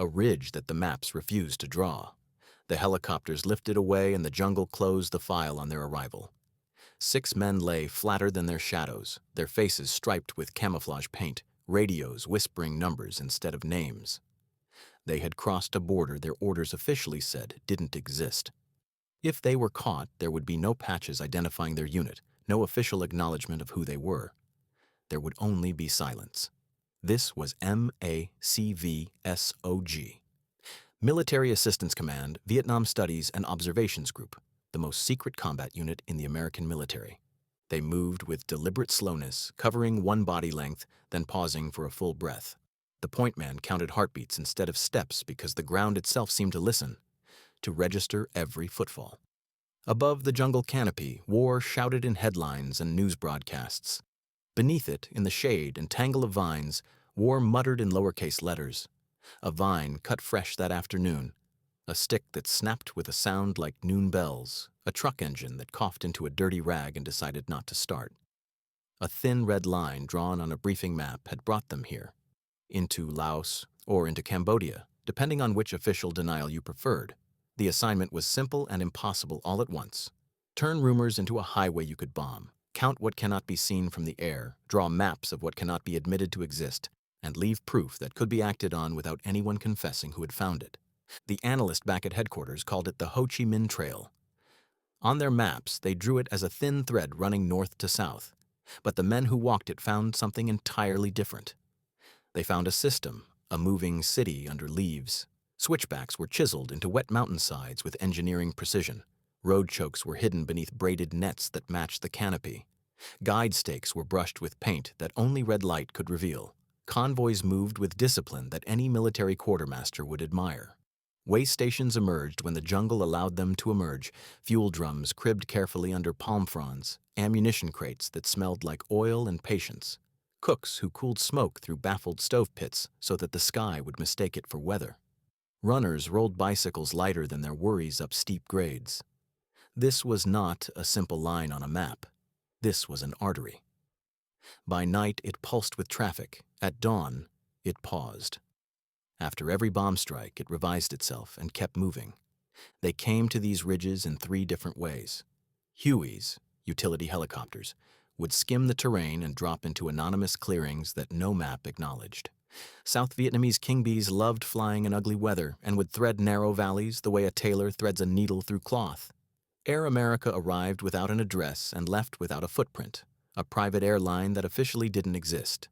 a ridge that the maps refused to draw. The helicopters lifted away and the jungle closed the file on their arrival. 6 men lay flatter than their shadows, their faces striped with camouflage paint, radios whispering numbers instead of names. They had crossed a border their orders officially said didn't exist. If they were caught, there would be no patches identifying their unit, no official acknowledgement of who they were. There would only be silence. This was MACV-SOG. Military Assistance Command, Vietnam Studies and Observations Group, the most secret combat unit in the American military. They moved with deliberate slowness, covering one body length, then pausing for a full breath. The point man counted heartbeats instead of steps because the ground itself seemed to listen, to register every footfall. Above the jungle canopy, war shouted in headlines and news broadcasts. Beneath it, in the shade and tangle of vines, war muttered in lowercase letters. A vine cut fresh that afternoon, a stick that snapped with a sound like noon bells, a truck engine that coughed into a dirty rag and decided not to start. A thin red line drawn on a briefing map had brought them here, into Laos or into Cambodia, depending on which official denial you preferred. The assignment was simple and impossible all at once. Turn rumors into a highway you could bomb, count what cannot be seen from the air, draw maps of what cannot be admitted to exist, and leave proof that could be acted on without anyone confessing who had found it. The analyst back at headquarters called it the Ho Chi Minh Trail. On their maps, they drew it as a thin thread running north to south, but the men who walked it found something entirely different. They found a system, a moving city under leaves. Switchbacks were chiseled into wet mountainsides with engineering precision. Road chokes were hidden beneath braided nets that matched the canopy. Guide stakes were brushed with paint that only red light could reveal. Convoys moved with discipline that any military quartermaster would admire. Waystations emerged when the jungle allowed them to emerge, fuel drums cribbed carefully under palm fronds, ammunition crates that smelled like oil and patience, cooks who cooled smoke through baffled stove pits so that the sky would mistake it for weather. Runners rolled bicycles lighter than their worries up steep grades. This was not a simple line on a map. This was an artery. By night, it pulsed with traffic. At dawn, it paused. After every bomb strike, it revised itself and kept moving. They came to these ridges in 3 different ways. Hueys, utility helicopters, would skim the terrain and drop into anonymous clearings that no map acknowledged. South Vietnamese king bees loved flying in ugly weather and would thread narrow valleys the way a tailor threads a needle through cloth. Air America arrived without an address and left without a footprint, a private airline that officially didn't exist.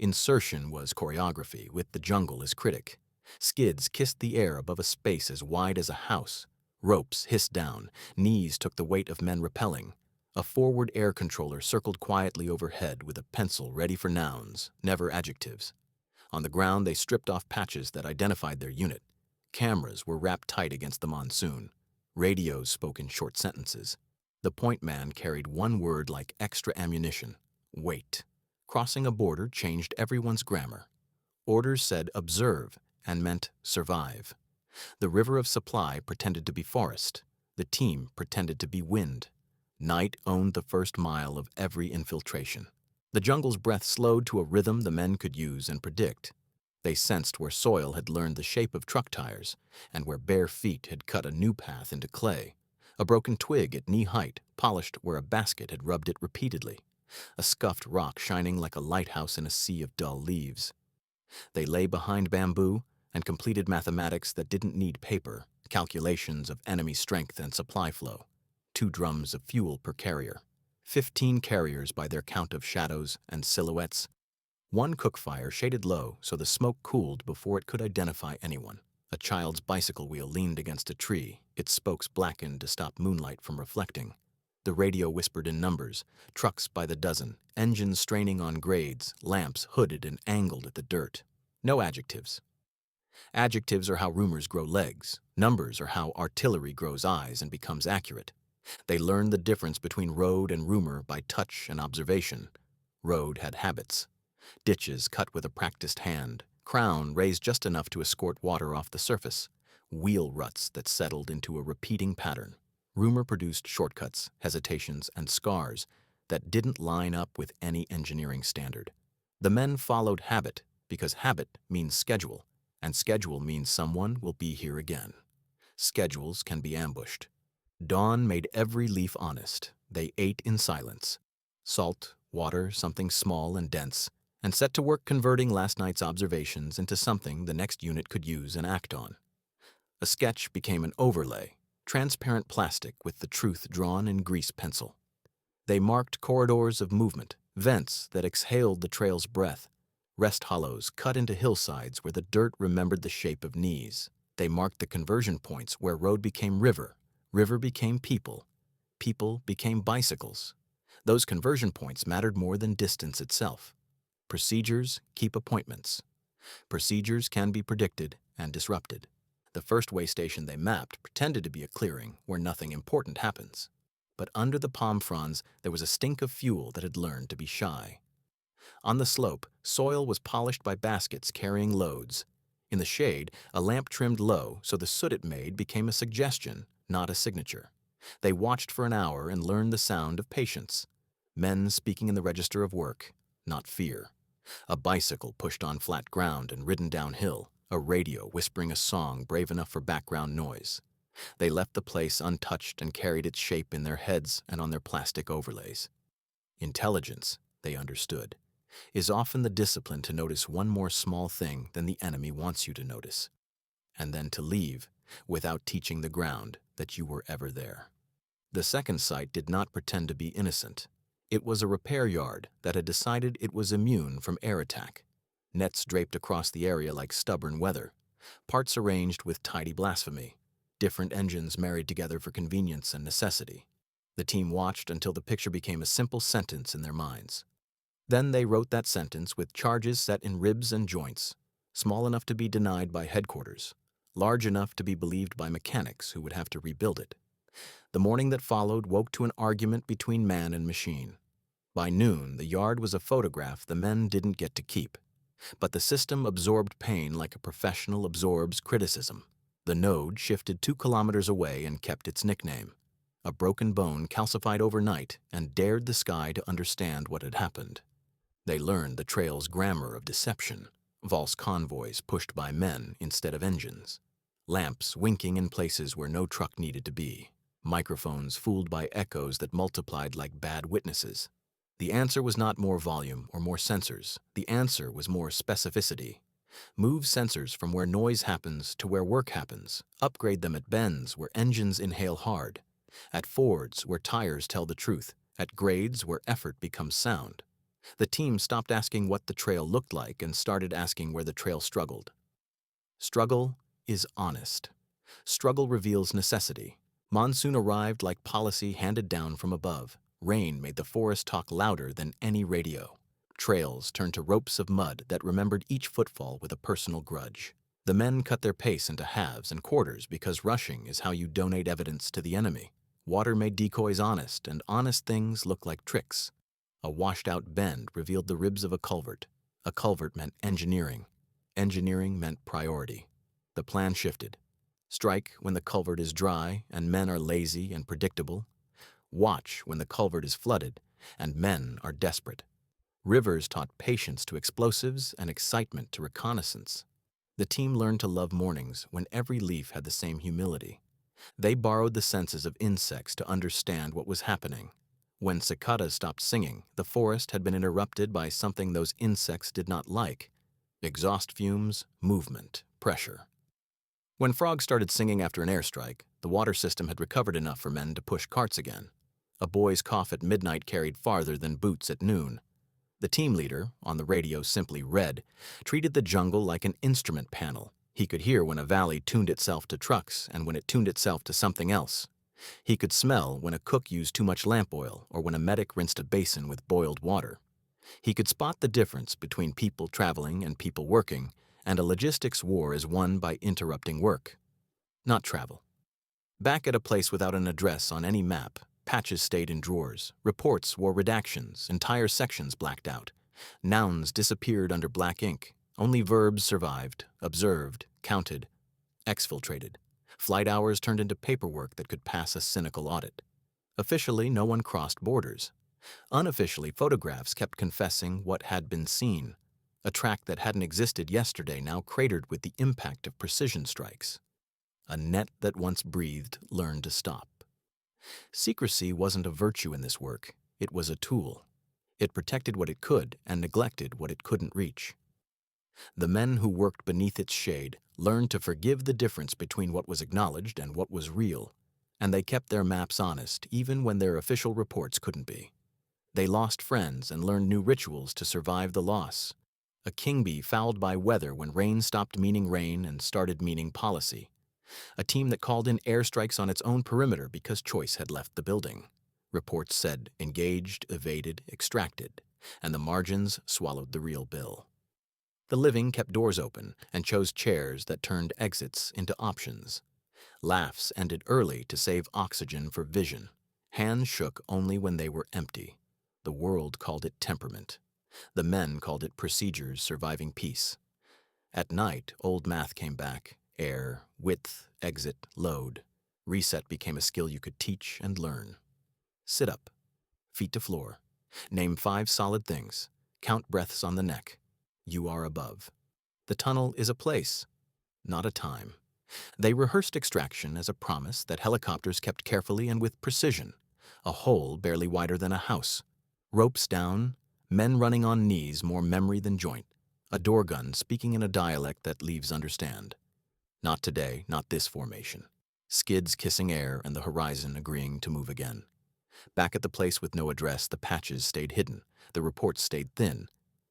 Insertion was choreography, with the jungle as critic. Skids kissed the air above a space as wide as a house. Ropes hissed down, knees took the weight of men rappelling. A forward air controller circled quietly overhead with a pencil ready for nouns, never adjectives. On the ground, they stripped off patches that identified their unit. Cameras were wrapped tight against the monsoon. Radios spoke in short sentences. The point man carried one word like extra ammunition: wait. Crossing a border changed everyone's grammar. Orders said observe and meant survive. The river of supply pretended to be forest. The team pretended to be wind. Night owned the first mile of every infiltration. The jungle's breath slowed to a rhythm the men could use and predict. They sensed where soil had learned the shape of truck tires and where bare feet had cut a new path into clay. A broken twig at knee height, polished where a basket had rubbed it repeatedly. A scuffed rock shining like a lighthouse in a sea of dull leaves. They lay behind bamboo and completed mathematics that didn't need paper, calculations of enemy strength and supply flow. 2 drums of fuel per carrier. 15 carriers by their count of shadows and silhouettes. One cook fire shaded low so the smoke cooled before it could identify anyone. A child's bicycle wheel leaned against a tree, its spokes blackened to stop moonlight from reflecting. The radio whispered in numbers, trucks by the dozen, engines straining on grades, lamps hooded and angled at the dirt. No adjectives. Adjectives are how rumors grow legs. Numbers are how artillery grows eyes and becomes accurate. They learned the difference between road and rumor by touch and observation. Road had habits. Ditches cut with a practiced hand, crown raised just enough to escort water off the surface, wheel ruts that settled into a repeating pattern. Rumor produced shortcuts, hesitations, and scars that didn't line up with any engineering standard. The men followed habit because habit means schedule, And schedule means someone will be here again. Schedules can be ambushed. Dawn made every leaf honest. They ate in silence. Salt, water, something small and dense, and set to work converting last night's observations into something the next unit could use and act on. A sketch became an overlay, transparent plastic with the truth drawn in grease pencil. They marked corridors of movement, vents that exhaled the trail's breath, rest hollows cut into hillsides where the dirt remembered the shape of knees. They marked the conversion points where road became river, river became people, people became bicycles. Those conversion points mattered more than distance itself. Procedures keep appointments. Procedures can be predicted and disrupted. The first way station they mapped pretended to be a clearing where nothing important happens. But under the palm fronds, there was a stink of fuel that had learned to be shy. On the slope, soil was polished by baskets carrying loads. In the shade, a lamp trimmed low so the soot it made became a suggestion, not a signature. They watched for an hour and learned the sound of patience. Men speaking in the register of work, not fear. A bicycle pushed on flat ground and ridden downhill, a radio whispering a song brave enough for background noise. They left the place untouched and carried its shape in their heads and on their plastic overlays. Intelligence, they understood, is often the discipline to notice one more small thing than the enemy wants you to notice, and then to leave without teaching the ground that you were ever there. The second site did not pretend to be innocent. It was a repair yard that had decided it was immune from air attack. Nets draped across the area like stubborn weather, parts arranged with tidy blasphemy, different engines married together for convenience and necessity. The team watched until the picture became a simple sentence in their minds. Then they wrote that sentence with charges set in ribs and joints, small enough to be denied by headquarters, large enough to be believed by mechanics who would have to rebuild it. The morning that followed woke to an argument between man and machine. By noon, the yard was a photograph the men didn't get to keep. But the system absorbed pain like a professional absorbs criticism. The node shifted 2 kilometers away and kept its nickname. A broken bone calcified overnight and dared the sky to understand what had happened. They learned the trail's grammar of deception, false convoys pushed by men instead of engines, lamps winking in places where no truck needed to be, microphones fooled by echoes that multiplied like bad witnesses. The answer was not more volume or more sensors. The answer was more specificity. Move sensors from where noise happens to where work happens. Upgrade them at bends where engines inhale hard. At fords where tires tell the truth. At grades where effort becomes sound. The team stopped asking what the trail looked like and started asking where the trail struggled. Struggle is honest. Struggle reveals necessity. Monsoon arrived like policy handed down from above. Rain made the forest talk louder than any radio. Trails turned to ropes of mud that remembered each footfall with a personal grudge. The men cut their pace into halves and quarters because rushing is how you donate evidence to the enemy. Water made decoys honest, and honest things look like tricks. A washed-out bend revealed the ribs of a culvert. A culvert meant engineering. Engineering meant priority. The plan shifted. Strike when the culvert is dry and men are lazy and predictable. Watch when the culvert is flooded and men are desperate. Rivers taught patience to explosives and excitement to reconnaissance. The team learned to love mornings when every leaf had the same humility. They borrowed the senses of insects to understand what was happening. When cicadas stopped singing, the forest had been interrupted by something those insects did not like: exhaust fumes, movement, pressure. When frogs started singing after an airstrike, the water system had recovered enough for men to push carts again. A boy's cough at midnight carried farther than boots at noon. The team leader, on the radio simply read, treated the jungle like an instrument panel. He could hear when a valley tuned itself to trucks and when it tuned itself to something else. He could smell when a cook used too much lamp oil or when a medic rinsed a basin with boiled water. He could spot the difference between people traveling and people working, and a logistics war is won by interrupting work, not travel. Back at a place without an address on any map, patches stayed in drawers, reports wore redactions, entire sections blacked out. Nouns disappeared under black ink. Only verbs survived, observed, counted, exfiltrated. Flight hours turned into paperwork that could pass a cynical audit. Officially, no one crossed borders. Unofficially, photographs kept confessing what had been seen. A track that hadn't existed yesterday now cratered with the impact of precision strikes. A net that once breathed learned to stop. Secrecy wasn't a virtue in this work, it was a tool. It protected what it could and neglected what it couldn't reach. The men who worked beneath its shade learned to forgive the difference between what was acknowledged and what was real, and they kept their maps honest even when their official reports couldn't be. They lost friends and learned new rituals to survive the loss. A king bee fouled by weather when rain stopped meaning rain and started meaning policy. A team that called in airstrikes on its own perimeter because choice had left the building. Reports said engaged, evaded, extracted, and the margins swallowed the real bill. The living kept doors open and chose chairs that turned exits into options. Laughs ended early to save oxygen for vision. Hands shook only when they were empty. The world called it temperament. The men called it procedures surviving peace. At night, old math came back. Air, width, exit, load. Reset became a skill you could teach and learn. Sit up. Feet to floor. Name 5 solid things. Count breaths on the neck. You are above. The tunnel is a place, not a time. They rehearsed extraction as a promise that helicopters kept carefully and with precision. A hole barely wider than a house. Ropes down, men running on knees, more memory than joint. A door gun speaking in a dialect that leaves understand. Not today, not this formation. Skids kissing air and the horizon agreeing to move again. Back at the place with no address, the patches stayed hidden, the reports stayed thin,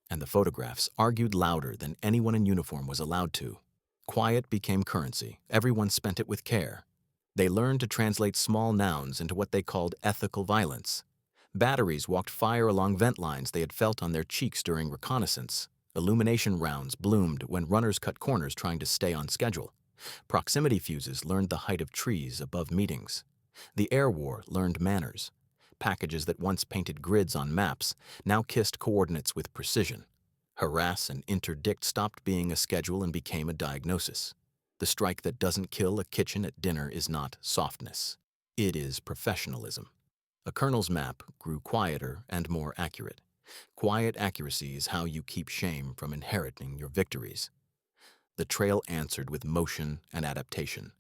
and the photographs argued louder than anyone in uniform was allowed to. Quiet became currency. Everyone spent it with care. They learned to translate small nouns into what they called ethical violence. Batteries walked fire along vent lines they had felt on their cheeks during reconnaissance. Illumination rounds bloomed when runners cut corners trying to stay on schedule. Proximity fuses learned the height of trees above meetings. The air war learned manners. Packages that once painted grids on maps now kissed coordinates with precision. Harass and interdict stopped being a schedule and became a diagnosis. The strike that doesn't kill a kitchen at dinner is not softness. It is professionalism. A colonel's map grew quieter and more accurate. Quiet accuracy is how you keep shame from inheriting your victories. The trail answered with motion and adaptation.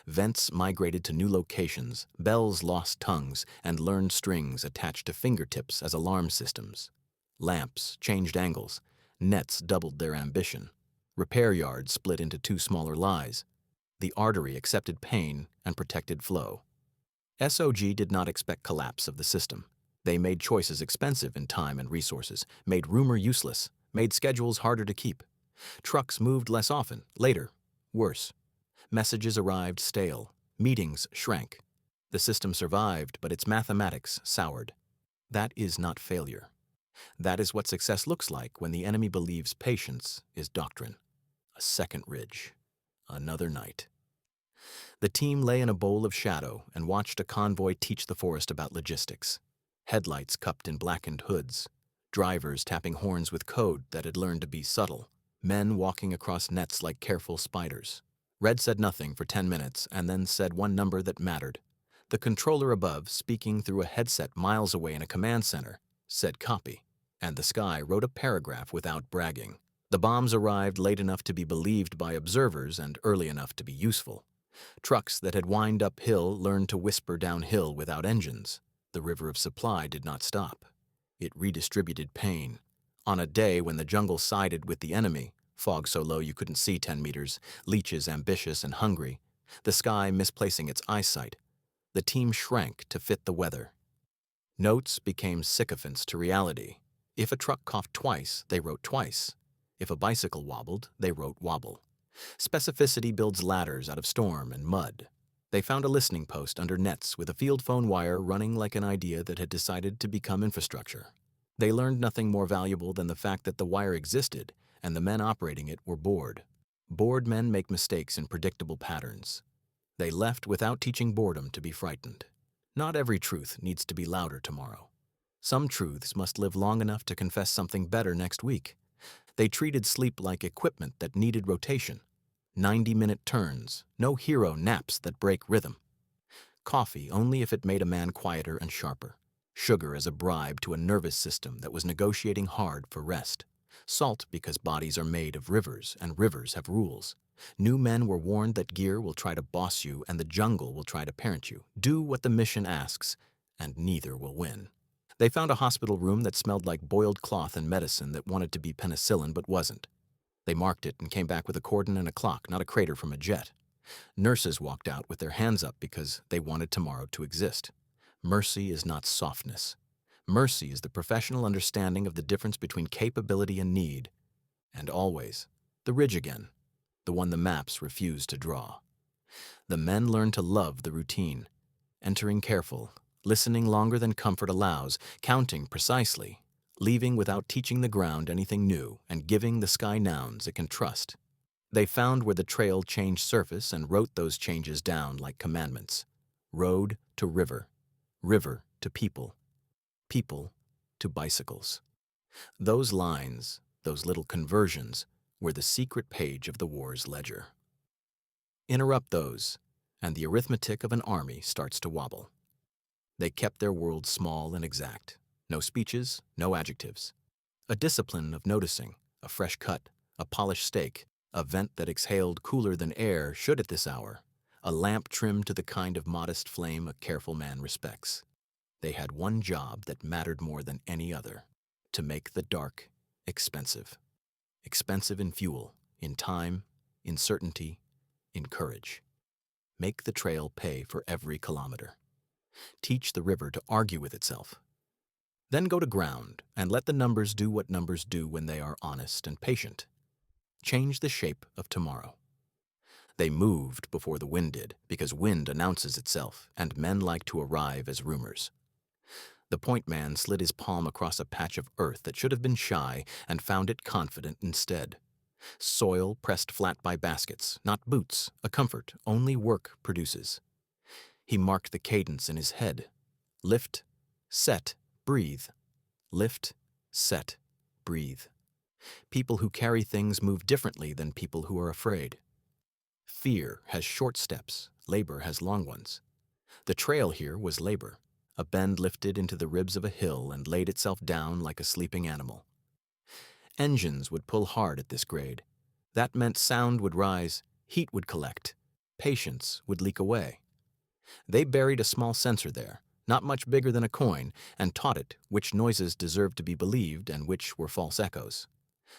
Vents migrated to new locations, bells lost tongues, and learned strings attached to fingertips as alarm systems. Lamps changed angles. Nets doubled their ambition. Repair yards split into 2 smaller lies. The artery accepted pain and protected flow. SOG did not expect collapse of the system. They made choices expensive in time and resources, made rumor useless, made schedules harder to keep. Trucks moved less often, later, worse. Messages arrived stale. Meetings shrank. The system survived, but its mathematics soured. That is not failure. That is what success looks like when the enemy believes patience is doctrine. A second ridge. Another night. The team lay in a bowl of shadow and watched a convoy teach the forest about logistics. Headlights cupped in blackened hoods. Drivers tapping horns with code that had learned to be subtle. Men walking across nets like careful spiders. Red said nothing for 10 minutes and then said one number that mattered. The controller above, speaking through a headset miles away in a command center, said copy, and the sky wrote a paragraph without bragging. The bombs arrived late enough to be believed by observers and early enough to be useful. Trucks that had whined uphill learned to whisper downhill without engines. The river of supply did not stop. It redistributed pain. On a day when the jungle sided with the enemy, fog so low you couldn't see 10 meters, leeches ambitious and hungry, the sky misplacing its eyesight, the team shrank to fit the weather. Notes became sycophants to reality. If a truck coughed twice, they wrote twice. If a bicycle wobbled, they wrote wobble. Specificity builds ladders out of storm and mud. They found a listening post under nets with a field phone wire running like an idea that had decided to become infrastructure. They learned nothing more valuable than the fact that the wire existed and the men operating it were bored. Bored men make mistakes in predictable patterns. They left without teaching boredom to be frightened. Not every truth needs to be louder tomorrow. Some truths must live long enough to confess something better next week. They treated sleep like equipment that needed rotation. 90-minute turns, no hero naps that break rhythm. Coffee only if it made a man quieter and sharper. Sugar as a bribe to a nervous system that was negotiating hard for rest. Salt because bodies are made of rivers and rivers have rules. New men were warned that gear will try to boss you and the jungle will try to parent you. Do what the mission asks, and neither will win. They found a hospital room that smelled like boiled cloth and medicine that wanted to be penicillin but wasn't. They marked it and came back with a cordon and a clock, not a crater from a jet. Nurses walked out with their hands up because they wanted tomorrow to exist. Mercy is not softness. Mercy is the professional understanding of the difference between capability and need. And always, the ridge again, the one the maps refuse to draw. The men learn to love the routine, entering careful, listening longer than comfort allows, counting precisely, leaving without teaching the ground anything new, and giving the sky nouns it can trust. They found where the trail changed surface and wrote those changes down like commandments. Road to river, river to people, people to bicycles. Those lines, those little conversions, were the secret page of the war's ledger. Interrupt those, and the arithmetic of an army starts to wobble. They kept their world small and exact. No speeches, no adjectives. A discipline of noticing, a fresh cut, a polished steak, a vent that exhaled cooler than air should at this hour, a lamp trimmed to the kind of modest flame a careful man respects. They had one job that mattered more than any other, to make the dark expensive. Expensive in fuel, in time, in certainty, in courage. Make the trail pay for every kilometer. Teach the river to argue with itself. Then go to ground and let the numbers do what numbers do when they are honest and patient. Change the shape of tomorrow. They moved before the wind did, because wind announces itself, and men like to arrive as rumors. The point man slid his palm across a patch of earth that should have been shy and found it confident instead. Soil pressed flat by baskets, not boots, a comfort only work produces. He marked the cadence in his head. Lift, set, breathe. Lift, set, breathe. People who carry things move differently than people who are afraid. Fear has short steps, labor has long ones. The trail here was labor. A bend lifted into the ribs of a hill and laid itself down like a sleeping animal. Engines would pull hard at this grade. That meant sound would rise, heat would collect, patience would leak away. They buried a small sensor there, not much bigger than a coin, and taught it which noises deserved to be believed and which were false echoes.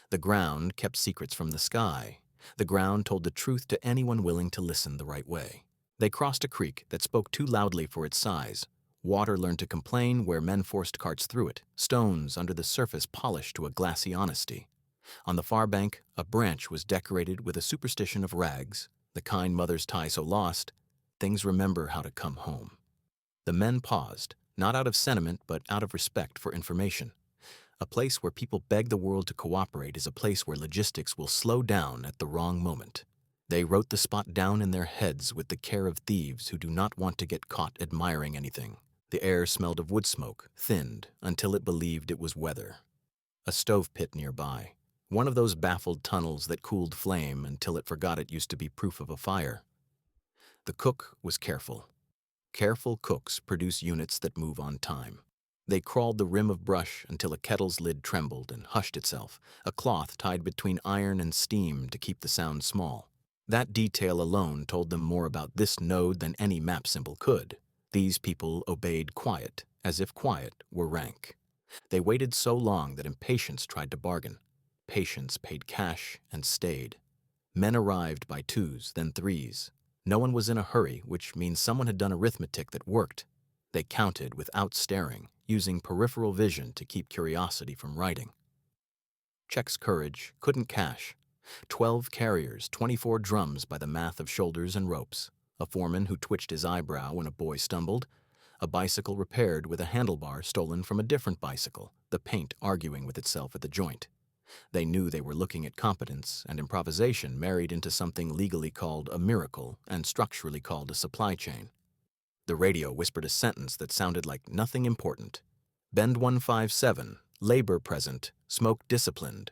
The ground kept secrets from the sky. The ground told the truth to anyone willing to listen the right way. They crossed a creek that spoke too loudly for its size. Water learned to complain where men forced carts through it. Stones under the surface polished to a glassy honesty. On the far bank, a branch was decorated with a superstition of rags, the kind mothers tie so lost, things remember how to come home. The men paused, not out of sentiment but out of respect for information. A place where people beg the world to cooperate is a place where logistics will slow down at the wrong moment. They wrote the spot down in their heads with the care of thieves who do not want to get caught admiring anything. The air smelled of wood smoke, thinned until it believed it was weather. A stove pit nearby, one of those baffled tunnels that cooled flame until it forgot it used to be proof of a fire. The cook was careful. Careful cooks produce units that move on time. They crawled the rim of brush until a kettle's lid trembled and hushed itself, a cloth tied between iron and steam to keep the sound small. That detail alone told them more about this node than any map symbol could. These people obeyed quiet, as if quiet were rank. They waited so long that impatience tried to bargain. Patience paid cash and stayed. Men arrived by twos, then threes. No one was in a hurry, which means someone had done arithmetic that worked. They counted without staring, using peripheral vision to keep curiosity from writing. Check's courage couldn't cash. 12 carriers, 24 drums by the math of shoulders and ropes. A foreman who twitched his eyebrow when a boy stumbled. A bicycle repaired with a handlebar stolen from a different bicycle, the paint arguing with itself at the joint. They knew they were looking at competence and improvisation married into something legally called a miracle and structurally called a supply chain. The radio whispered a sentence that sounded like nothing important. Bend 157, labor present, smoke disciplined.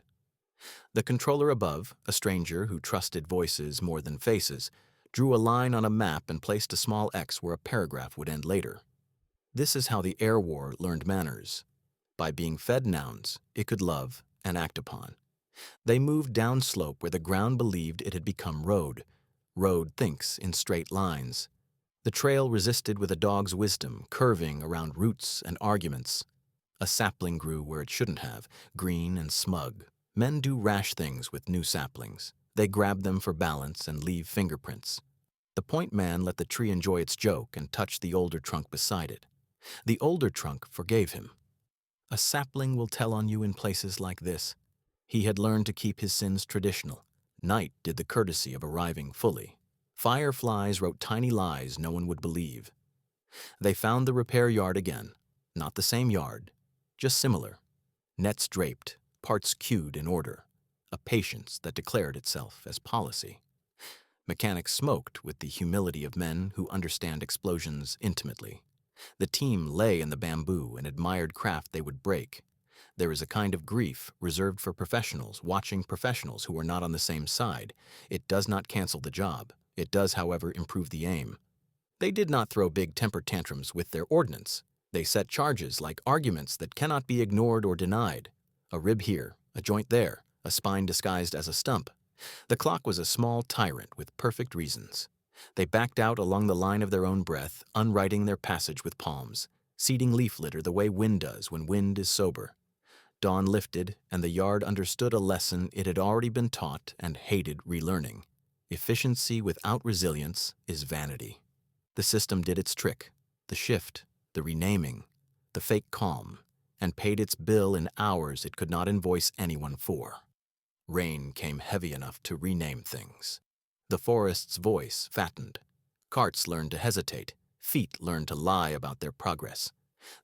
The controller above, a stranger who trusted voices more than faces, drew a line on a map and placed a small X where a paragraph would end later. This is how the air war learned manners. By being fed nouns, it could love, and act upon. They moved downslope where the ground believed it had become road. Road thinks in straight lines. The trail resisted with a dog's wisdom, curving around roots and arguments. A sapling grew where it shouldn't have, green and smug. Men do rash things with new saplings. They grab them for balance and leave fingerprints. The point man let the tree enjoy its joke and touched the older trunk beside it. The older trunk forgave him. A sapling will tell on you in places like this. He had learned to keep his sins traditional. Night did the courtesy of arriving fully. Fireflies wrote tiny lies no one would believe. They found the repair yard again. Not the same yard, just similar. Nets draped, parts queued in order. A patience that declared itself as policy. Mechanics smoked with the humility of men who understand explosions intimately. The team lay in the bamboo and admired craft they would break. There is a kind of grief reserved for professionals watching professionals who are not on the same side. It does not cancel the job. It does, however, improve the aim. They did not throw big temper tantrums with their ordnance. They set charges like arguments that cannot be ignored or denied. A rib here, a joint there, a spine disguised as a stump. The clock was a small tyrant with perfect reasons. They backed out along the line of their own breath, unwriting their passage with palms, seeding leaf litter the way wind does when wind is sober. Dawn lifted, and the yard understood a lesson it had already been taught and hated relearning. Efficiency without resilience is vanity. The system did its trick, the shift, the renaming, the fake calm, and paid its bill in hours it could not invoice anyone for. Rain came heavy enough to rename things. The forest's voice fattened. Carts learned to hesitate. Feet learned to lie about their progress.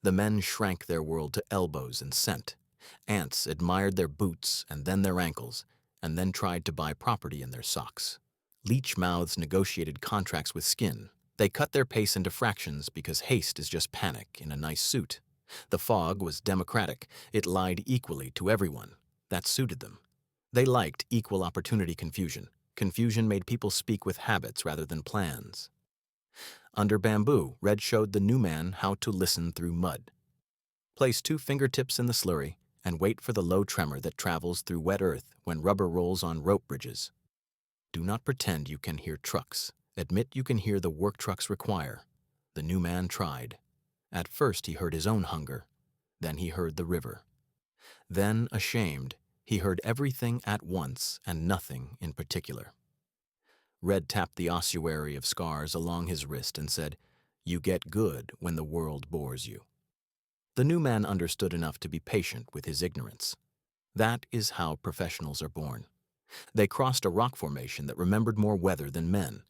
The men shrank their world to elbows and scent. Ants admired their boots and then their ankles, and then tried to buy property in their socks. Leech mouths negotiated contracts with skin. They cut their pace into fractions because haste is just panic in a nice suit. The fog was democratic. It lied equally to everyone. That suited them. They liked equal opportunity confusion. Confusion made people speak with habits rather than plans. Under bamboo, Red showed the new man how to listen through mud. Place 2 fingertips in the slurry and wait for the low tremor that travels through wet earth when rubber rolls on rope bridges. Do not pretend you can hear trucks. Admit you can hear the work trucks require. The new man tried. At first he heard his own hunger. Then he heard the river. Then, ashamed, he heard everything at once and nothing in particular. Red tapped the ossuary of scars along his wrist and said, "You get good when the world bores you." The new man understood enough to be patient with his ignorance. That is how professionals are born. They crossed a rock formation that remembered more weather than men.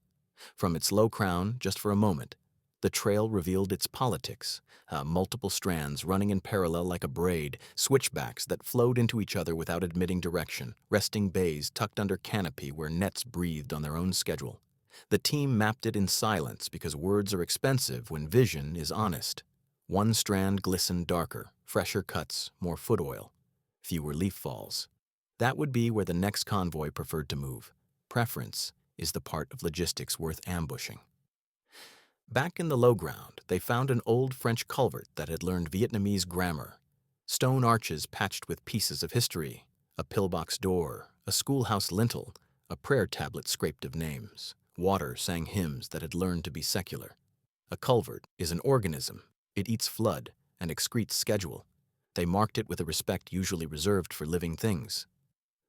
From its low crown, just for a moment, the trail revealed its politics, multiple strands running in parallel like a braid, switchbacks that flowed into each other without admitting direction, resting bays tucked under canopy where nets breathed on their own schedule. The team mapped it in silence because words are expensive when vision is honest. One strand glistened darker, fresher cuts, more foot oil, fewer leaf falls. That would be where the next convoy preferred to move. Preference is the part of logistics worth ambushing. Back in the low ground, they found an old French culvert that had learned Vietnamese grammar. Stone arches patched with pieces of history, a pillbox door, a schoolhouse lintel, a prayer tablet scraped of names. Water sang hymns that had learned to be secular. A culvert is an organism. It eats flood and excretes schedule. They marked it with a respect usually reserved for living things.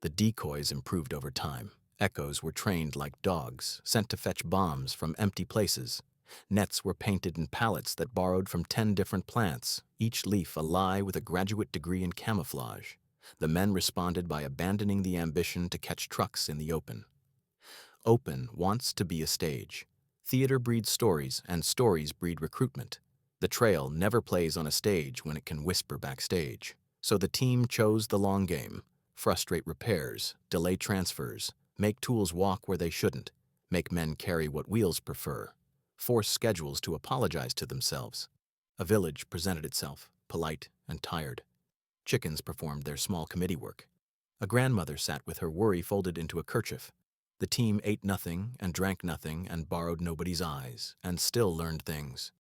The decoys improved over time. Echoes were trained like dogs, sent to fetch bombs from empty places. Nets were painted in pallets that borrowed from 10 different plants, each leaf a lie with a graduate degree in camouflage. The men responded by abandoning the ambition to catch trucks in the open. Open wants to be a stage. Theater breeds stories, and stories breed recruitment. The trail never plays on a stage when it can whisper backstage. So the team chose the long game. Frustrate repairs, delay transfers, make tools walk where they shouldn't, make men carry what wheels prefer, force schedules to apologize to themselves. A village presented itself, polite and tired. Chickens performed their small committee work. A grandmother sat with her worry folded into a kerchief. The team ate nothing and drank nothing and borrowed nobody's eyes, and still learned things.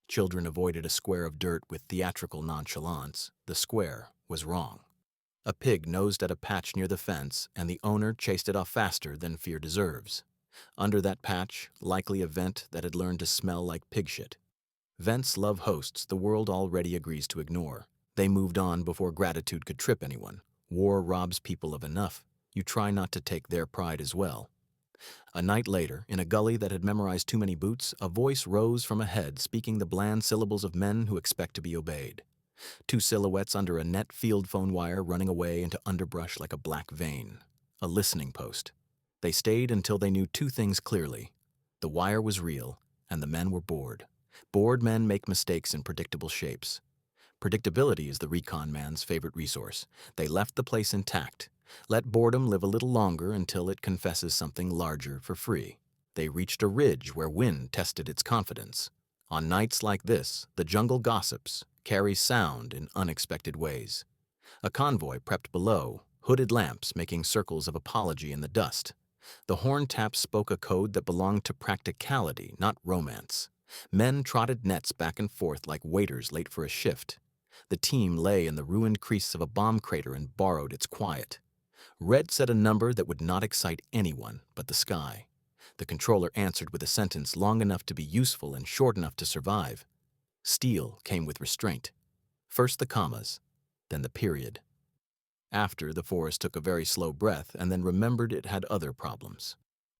Children avoided a square of dirt with theatrical nonchalance. The square was wrong. A pig nosed at a patch near the fence, and the owner chased it off faster than fear deserves. Under that patch, likely a vent that had learned to smell like pig shit. Vents love hosts the world already agrees to ignore. They moved on before gratitude could trip anyone. War robs people of enough. You try not to take their pride as well. A night later, in a gully that had memorized too many boots, a voice rose from ahead speaking the bland syllables of men who expect to be obeyed. Two silhouettes under a net field phone wire running away into underbrush like a black vein. A listening post. They stayed until they knew two things clearly. The wire was real, and the men were bored. Bored men make mistakes in predictable shapes. Predictability is the recon man's favorite resource. They left the place intact. Let boredom live a little longer until it confesses something larger for free. They reached a ridge where wind tested its confidence. On nights like this, the jungle gossips, carries sound in unexpected ways. A convoy prepped below, hooded lamps making circles of apology in the dust. The horn taps spoke a code that belonged to practicality, not romance. Men trotted nets back and forth like waiters late for a shift. The team lay in the ruined crease of a bomb crater and borrowed its quiet. Red said a number that would not excite anyone but the sky. The controller answered with a sentence long enough to be useful and short enough to survive. Steel came with restraint. First the commas, then the period. After, the forest took a very slow breath and then remembered it had other problems.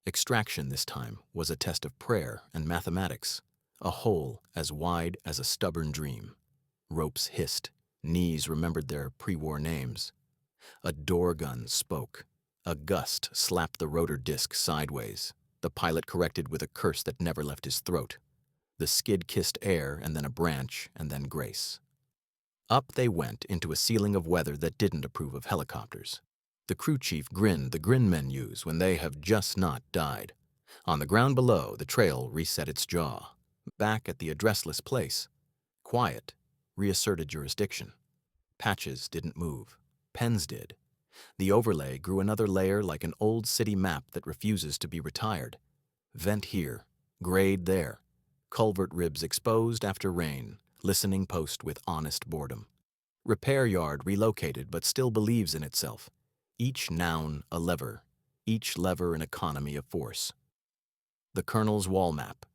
Extraction this time was a test of prayer and mathematics, a hole as wide as a stubborn dream. Ropes hissed, knees remembered their pre-war names. A door gun spoke. A gust slapped the rotor disc sideways. The pilot corrected with a curse that never left his throat. The skid kissed air and then a branch and then grace. Up they went into a ceiling of weather that didn't approve of helicopters. The crew chief grinned the grin men use when they have just not died. On the ground below, the trail reset its jaw. Back at the addressless place, quiet reasserted jurisdiction. Patches didn't move. Pens did. The overlay grew another layer like an old city map that refuses to be retired. Vent here, grade there. Culvert ribs exposed after rain, listening post with honest boredom. Repair yard relocated but still believes in itself. Each noun a lever, each lever an economy of force. The colonel's wall map,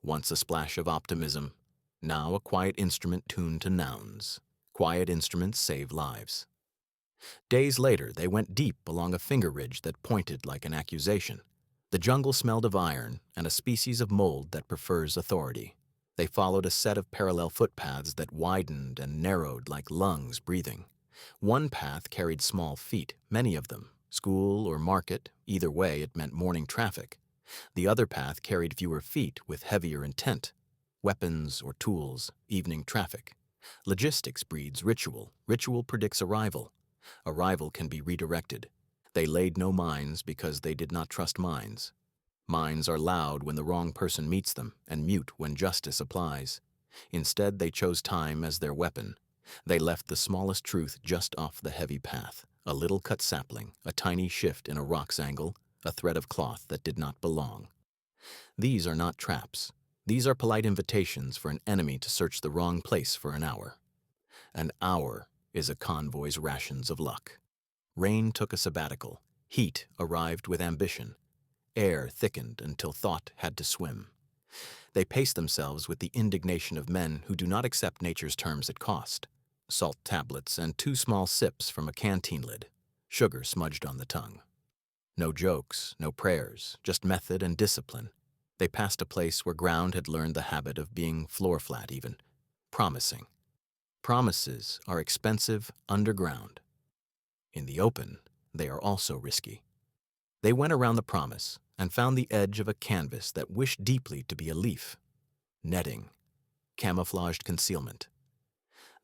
once a splash of optimism, now a quiet instrument tuned to nouns. Quiet instruments save lives. Days later, they went deep along a finger ridge that pointed like an accusation. The jungle smelled of iron and a species of mold that prefers authority. They followed a set of parallel footpaths that widened and narrowed like lungs breathing. One path carried small feet, many of them. School or market, either way it meant morning traffic. The other path carried fewer feet with heavier intent. Weapons or tools, evening traffic. Logistics breeds ritual. Ritual predicts arrival. Arrival can be redirected. They laid no mines because they did not trust mines. Mines are loud when the wrong person meets them and mute when justice applies. Instead, they chose time as their weapon. They left the smallest truth just off the heavy path. A little cut sapling, a tiny shift in a rock's angle, a thread of cloth that did not belong. These are not traps. These are polite invitations for an enemy to search the wrong place for an hour. An hour is a convoy's rations of luck. Rain took a sabbatical. Heat arrived with ambition. Air thickened until thought had to swim. They paced themselves with the indignation of men who do not accept nature's terms at cost. Salt tablets and 2 small sips from a canteen lid. Sugar smudged on the tongue. No jokes, no prayers, just method and discipline. They passed a place where ground had learned the habit of being floor flat even. Promising. Promises are expensive underground. In the open, they are also risky. They went around the promise and found the edge of a canvas that wished deeply to be a leaf. Netting. Camouflaged concealment.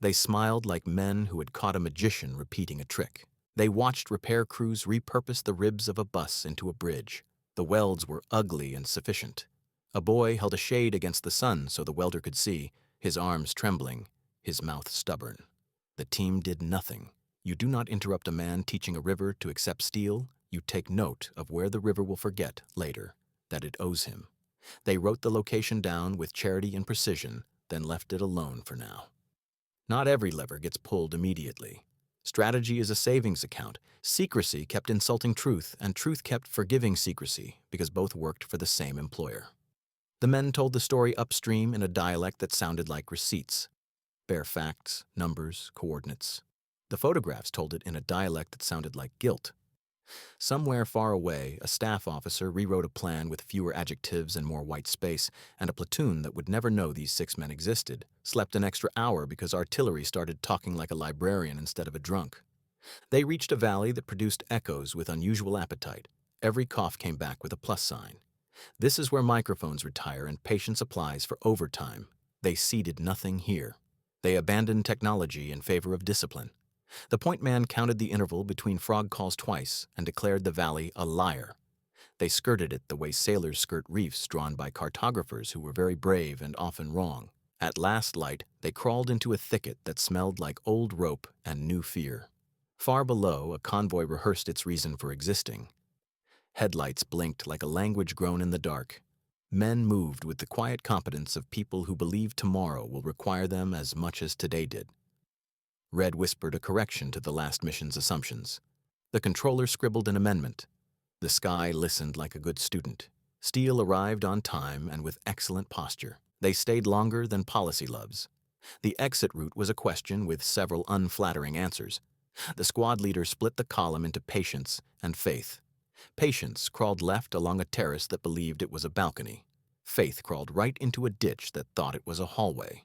They smiled like men who had caught a magician repeating a trick. They watched repair crews repurpose the ribs of a bus into a bridge. The welds were ugly and sufficient. A boy held a shade against the sun so the welder could see, his arms trembling, his mouth stubborn. The team did nothing. You do not interrupt a man teaching a river to accept steel. You take note of where the river will forget later that it owes him. They wrote the location down with charity and precision, then left it alone for now. Not every lever gets pulled immediately. Strategy is a savings account. Secrecy kept insulting truth, and truth kept forgiving secrecy because both worked for the same employer. The men told the story upstream in a dialect that sounded like receipts. Bare facts, numbers, coordinates. The photographs told it in a dialect that sounded like guilt. Somewhere far away, a staff officer rewrote a plan with fewer adjectives and more white space, and a platoon that would never know these 6 men existed slept an extra hour because artillery started talking like a librarian instead of a drunk. They reached a valley that produced echoes with unusual appetite. Every cough came back with a plus sign. This is where microphones retire and patience applies for overtime. They ceded nothing here. They abandoned technology in favor of discipline. The point man counted the interval between frog calls twice and declared the valley a liar. They skirted it the way sailors skirt reefs drawn by cartographers who were very brave and often wrong. At last light, they crawled into a thicket that smelled like old rope and new fear. Far below, a convoy rehearsed its reason for existing. Headlights blinked like a language grown in the dark. Men moved with the quiet competence of people who believe tomorrow will require them as much as today did. Red whispered a correction to the last mission's assumptions. The controller scribbled an amendment. The sky listened like a good student. Steel arrived on time and with excellent posture. They stayed longer than policy loves. The exit route was a question with several unflattering answers. The squad leader split the column into patience and faith. Patience crawled left along a terrace that believed it was a balcony. Faith crawled right into a ditch that thought it was a hallway.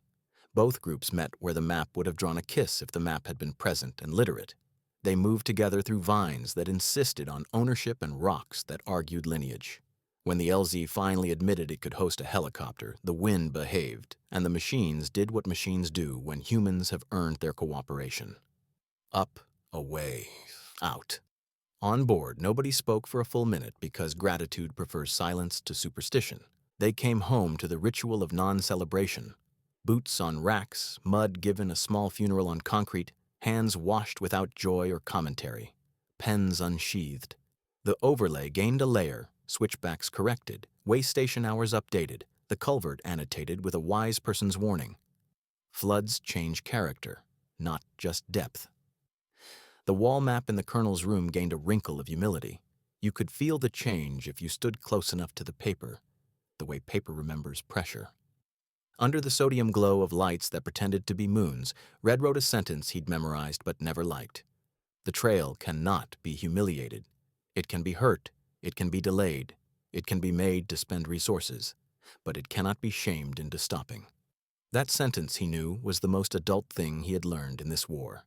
Both groups met where the map would have drawn a kiss if the map had been present and literate. They moved together through vines that insisted on ownership and rocks that argued lineage. When the LZ finally admitted it could host a helicopter, the wind behaved, and the machines did what machines do when humans have earned their cooperation. Up, away, out. On board, nobody spoke for a full minute because gratitude prefers silence to superstition. They came home to the ritual of non-celebration. Boots on racks, mud given a small funeral on concrete, hands washed without joy or commentary, pens unsheathed. The overlay gained a layer, switchbacks corrected, waystation hours updated, the culvert annotated with a wise person's warning. Floods change character, not just depth. The wall map in the colonel's room gained a wrinkle of humility. You could feel the change if you stood close enough to the paper, the way paper remembers pressure. Under the sodium glow of lights that pretended to be moons, Red wrote a sentence he'd memorized but never liked. The trail cannot be humiliated. It can be hurt, it can be delayed, it can be made to spend resources, but it cannot be shamed into stopping. That sentence, he knew, was the most adult thing he had learned in this war.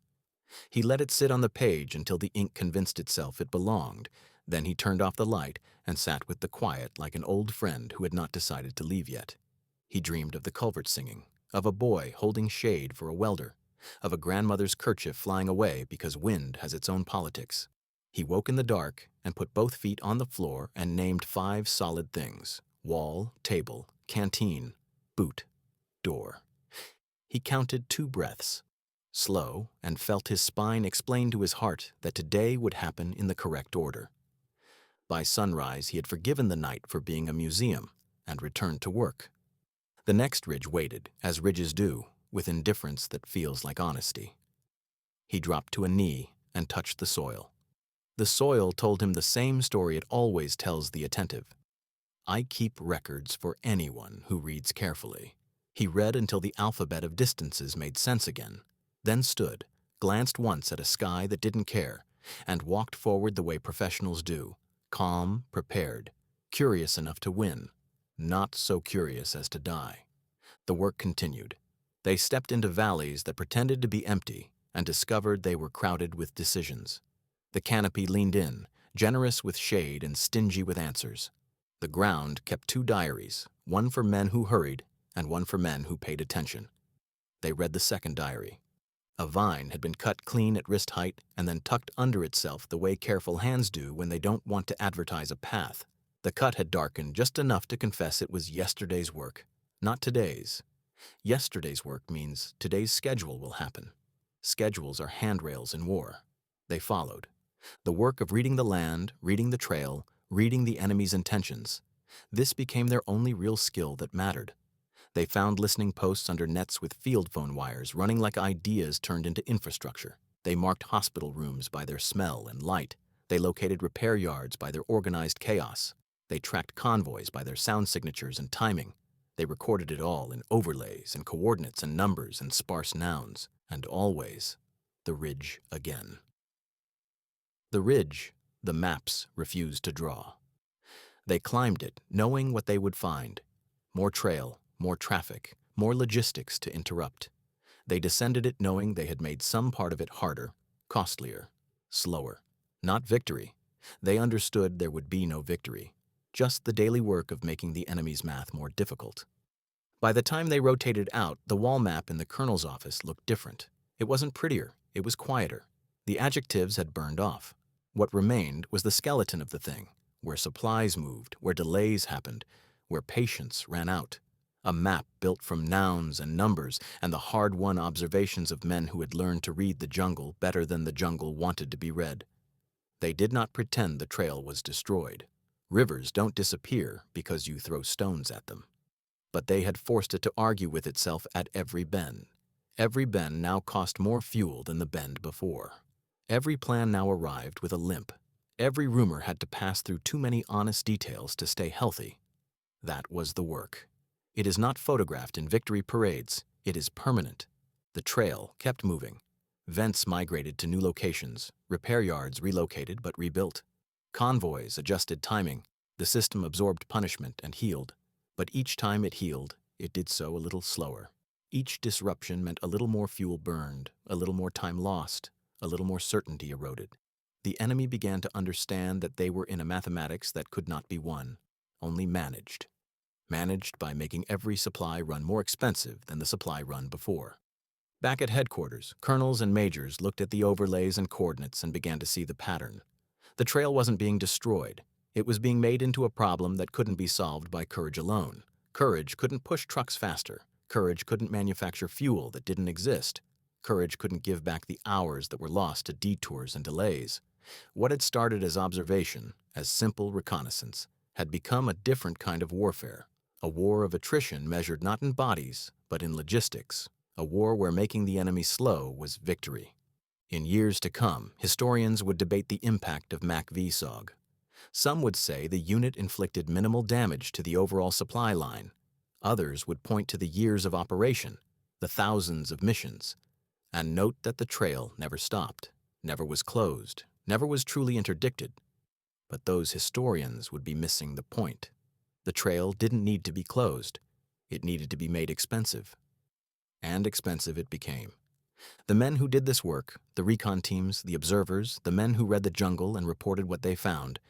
He let it sit on the page until the ink convinced itself it belonged. Then he turned off the light and sat with the quiet like an old friend who had not decided to leave yet. He dreamed of the culvert singing, of a boy holding shade for a welder, of a grandmother's kerchief flying away because wind has its own politics. He woke in the dark and put both feet on the floor and named 5 solid things: wall, table, canteen, boot, door. He counted 2 breaths, slow, and felt his spine explain to his heart that today would happen in the correct order. By sunrise, he had forgiven the night for being a museum and returned to work. The next ridge waited, as ridges do, with indifference that feels like honesty. He dropped to a knee and touched the soil. The soil told him the same story it always tells the attentive. I keep records for anyone who reads carefully. He read until the alphabet of distances made sense again, then stood, glanced once at a sky that didn't care, and walked forward the way professionals do, calm, prepared, curious enough to win, not so curious as to die. The work continued. They stepped into valleys that pretended to be empty and discovered they were crowded with decisions. The canopy leaned in, generous with shade and stingy with answers. The ground kept 2 diaries, one for men who hurried and one for men who paid attention. They read the second diary. A vine had been cut clean at wrist height and then tucked under itself the way careful hands do when they don't want to advertise a path. The cut had darkened just enough to confess it was yesterday's work, not today's. Yesterday's work means today's schedule will happen. Schedules are handrails in war. They followed. The work of reading the land, reading the trail, reading the enemy's intentions. This became their only real skill that mattered. They found listening posts under nets with field phone wires running like ideas turned into infrastructure. They marked hospital rooms by their smell and light. They located repair yards by their organized chaos. They tracked convoys by their sound signatures and timing. They recorded it all in overlays and coordinates and numbers and sparse nouns, and always the ridge again. The ridge, the maps refused to draw. They climbed it, knowing what they would find. More trail, more traffic, more logistics to interrupt. They descended it knowing they had made some part of it harder, costlier, slower. Not victory. They understood there would be no victory, just the daily work of making the enemy's math more difficult. By the time they rotated out, the wall map in the colonel's office looked different. It wasn't prettier, it was quieter. The adjectives had burned off. What remained was the skeleton of the thing, where supplies moved, where delays happened, where patience ran out. A map built from nouns and numbers and the hard-won observations of men who had learned to read the jungle better than the jungle wanted to be read. They did not pretend the trail was destroyed. Rivers don't disappear because you throw stones at them. But they had forced it to argue with itself at every bend. Every bend now cost more fuel than the bend before. Every plan now arrived with a limp. Every rumor had to pass through too many honest details to stay healthy. That was the work. It is not photographed in victory parades. It is permanent. The trail kept moving. Vents migrated to new locations, repair yards relocated but rebuilt. Convoys adjusted timing. The system absorbed punishment and healed. But each time it healed, it did so a little slower. Each disruption meant a little more fuel burned, a little more time lost, a little more certainty eroded. The enemy began to understand that they were in a mathematics that could not be won, only managed. Managed by making every supply run more expensive than the supply run before. Back at headquarters, colonels and majors looked at the overlays and coordinates and began to see the pattern. The trail wasn't being destroyed. It was being made into a problem that couldn't be solved by courage alone. Courage couldn't push trucks faster. Courage couldn't manufacture fuel that didn't exist. Courage couldn't give back the hours that were lost to detours and delays. What had started as observation, as simple reconnaissance, had become a different kind of warfare. A war of attrition measured not in bodies, but in logistics. A war where making the enemy slow was victory. In years to come, historians would debate the impact of MACV-SOG. Some would say the unit inflicted minimal damage to the overall supply line. Others would point to the years of operation, the thousands of missions, and note that the trail never stopped, never was closed, never was truly interdicted. But those historians would be missing the point. The trail didn't need to be closed. It needed to be made expensive. And expensive it became. The men who did this work, the recon teams, the observers, the men who read the jungle and reported what they found,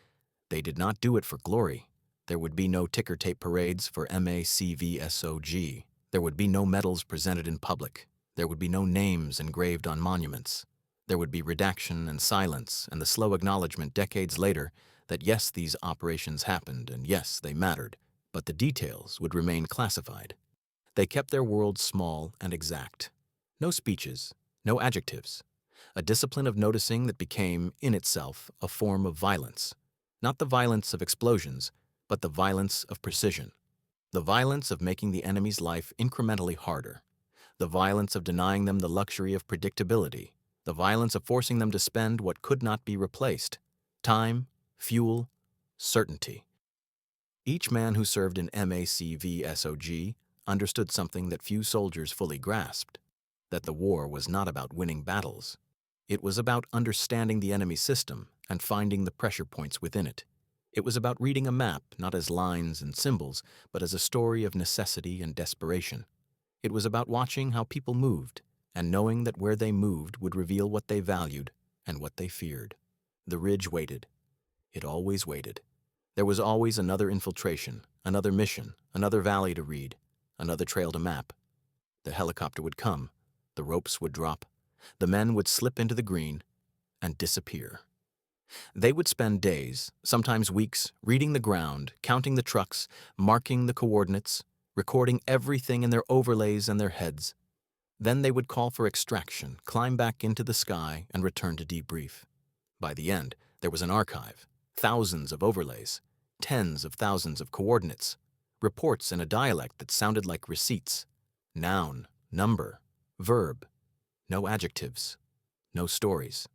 they did not do it for glory. There would be no ticker tape parades for MACV-SOG. There would be no medals presented in public. There would be no names engraved on monuments. There would be redaction and silence and the slow acknowledgement decades later that yes, these operations happened and yes, they mattered, but the details would remain classified. They kept their world small and exact. No speeches, no adjectives. A discipline of noticing that became, in itself, a form of violence. Not the violence of explosions, but the violence of precision. The violence of making the enemy's life incrementally harder. The violence of denying them the luxury of predictability. The violence of forcing them to spend what could not be replaced. Time, fuel, certainty. Each man who served in MACV-SOG understood something that few soldiers fully grasped, that the war was not about winning battles. It was about understanding the enemy system and finding the pressure points within it. It was about reading a map not as lines and symbols, but as a story of necessity and desperation. It was about watching how people moved and knowing that where they moved would reveal what they valued and what they feared. The ridge waited. It always waited. There was always another infiltration, another mission, another valley to read, another trail to map. The helicopter would come, the ropes would drop, the men would slip into the green and disappear. They would spend days, sometimes weeks, reading the ground, counting the trucks, marking the coordinates, recording everything in their overlays and their heads. Then they would call for extraction, climb back into the sky, and return to debrief. By the end, there was an archive, thousands of overlays, tens of thousands of coordinates, reports in a dialect that sounded like receipts, noun, number, verb, no adjectives, No stories.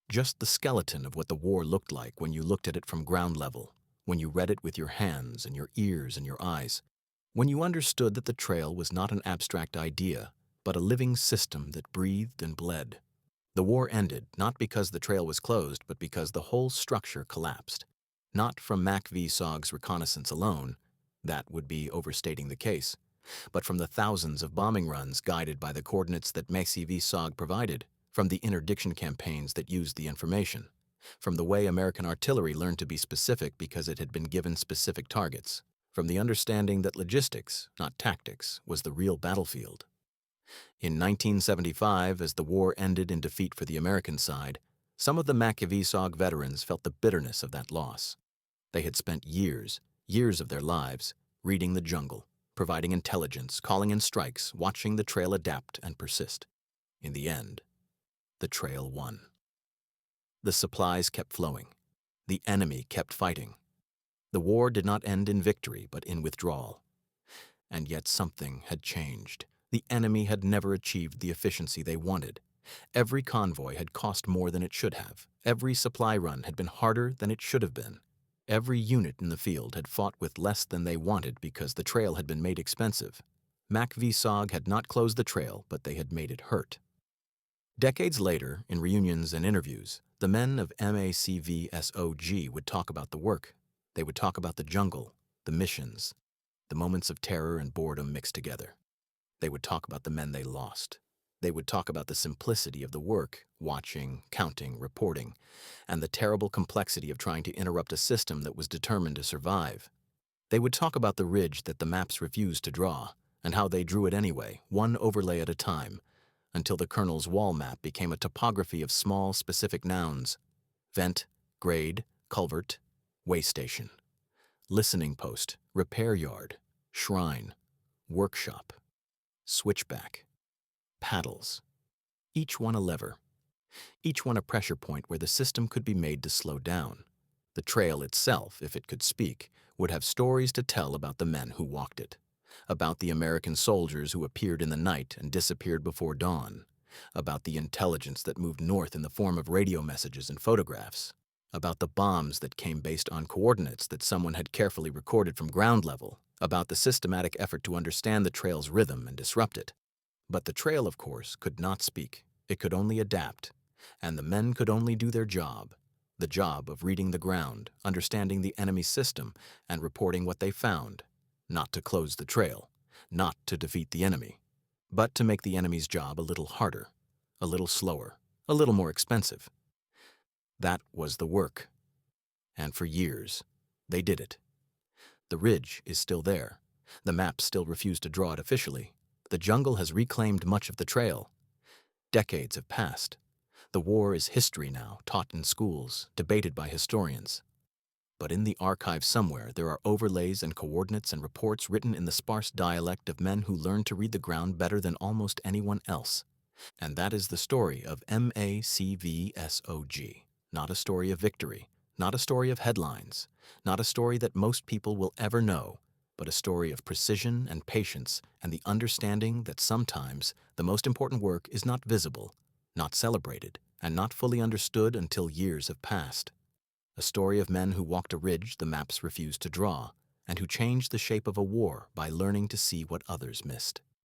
Just the skeleton of what the war looked like when you looked at it from ground level, when you read it with your hands and your ears and your eyes, when you understood that the trail was not an abstract idea, but a living system that breathed and bled. The war ended not because the trail was closed, but because the whole structure collapsed. Not from MACV-SOG's reconnaissance alone, that would be overstating the case, but from the thousands of bombing runs guided by the coordinates that MACV-SOG provided, from the interdiction campaigns that used the information, from the way American artillery learned to be specific because it had been given specific targets, from the understanding that logistics, not tactics, was the real battlefield. In 1975, as the war ended in defeat for the American side, some of the MACV-SOG veterans felt the bitterness of that loss. They had spent years of their lives, reading the jungle, providing intelligence, calling in strikes, watching the trail adapt and persist. In the end, the trail won. The supplies kept flowing. The enemy kept fighting. The war did not end in victory, but in withdrawal. And yet something had changed. The enemy had never achieved the efficiency they wanted. Every convoy had cost more than it should have. Every supply run had been harder than it should have been. Every unit in the field had fought with less than they wanted because the trail had been made expensive. MACV-SOG had not closed the trail, but they had made it hurt. Decades later, in reunions and interviews, the men of MACV-SOG would talk about the work. They would talk about the jungle, the missions, the moments of terror and boredom mixed together. They would talk about the men they lost. They would talk about the simplicity of the work, watching, counting, reporting, and the terrible complexity of trying to interrupt a system that was determined to survive. They would talk about the ridge that the maps refused to draw, and how they drew it anyway, one overlay at a time, until the colonel's wall map became a topography of small, specific nouns: vent, grade, culvert, waystation, listening post, repair yard, shrine, workshop, switchback, paddles, each one a lever, each one a pressure point where the system could be made to slow down. The trail itself, if it could speak, would have stories to tell about the men who walked it, about the American soldiers who appeared in the night and disappeared before dawn, about the intelligence that moved north in the form of radio messages and photographs, about the bombs that came based on coordinates that someone had carefully recorded from ground level, about the systematic effort to understand the trail's rhythm and disrupt it. But the trail, of course, could not speak. It could only adapt, and the men could only do their job, the job of reading the ground, understanding the enemy system, and reporting what they found, not to close the trail, not to defeat the enemy, but to make the enemy's job a little harder, a little slower, a little more expensive. That was the work. And for years, they did it. The ridge is still there. The maps still refuse to draw it officially. The jungle has reclaimed much of the trail. Decades have passed. The war is history now, taught in schools, debated by historians. But in the archive somewhere, there are overlays and coordinates and reports written in the sparse dialect of men who learned to read the ground better than almost anyone else. And that is the story of MACV-SOG. Not a story of victory, not a story of headlines, not a story that most people will ever know, but a story of precision and patience and the understanding that sometimes the most important work is not visible, not celebrated, and not fully understood until years have passed. A story of men who walked a ridge the maps refused to draw, and who changed the shape of a war by learning to see what others missed.